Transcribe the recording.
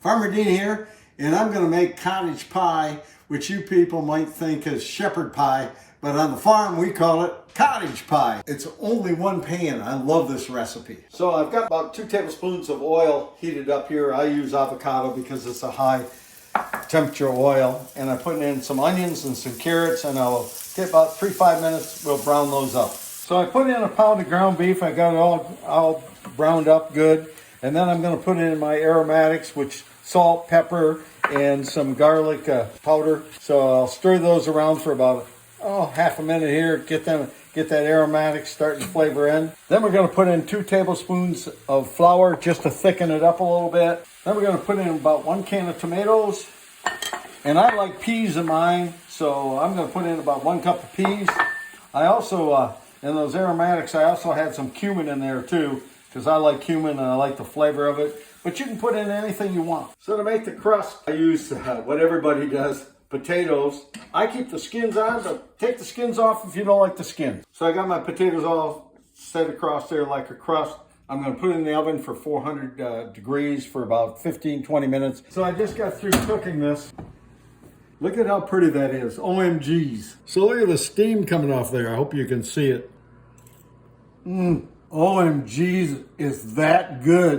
Farmer Dean here, and I'm going to make cottage pie, which you people might think is shepherd pie, but on the farm we call it cottage pie. It's only one pan. I love this recipe. So I've got about 2 tablespoons of oil heated up here. I use avocado because it's a high temperature oil, and I'm putting in some onions and some carrots, and I'll get about 3-5 minutes. We'll brown those up. So I put in a pound of ground beef. I got it all browned up good, and then I'm going to put in my aromatics, which salt, pepper, and some garlic powder. So I'll stir those around for about half a minute here. Get that aromatic starting to flavor in. Then we're going to put in 2 tablespoons of flour just to thicken it up a little bit. Then we're going to put in about 1 can of tomatoes. And I like peas in mine, so I'm going to put in about 1 cup of peas. I also, in those aromatics, I also had some cumin in there too, because I like cumin and I like the flavor of it. But you can put in anything you want. So to make the crust, I use what everybody does, potatoes. I keep the skins on, but take the skins off if you don't like the skins. So I got my potatoes all set across there like a crust. I'm going to put it in the oven for 400 degrees for about 15-20 minutes. So I just got through cooking this. Look at how pretty that is. OMGs. So look at the steam coming off there. I hope you can see it. OMGs is that good.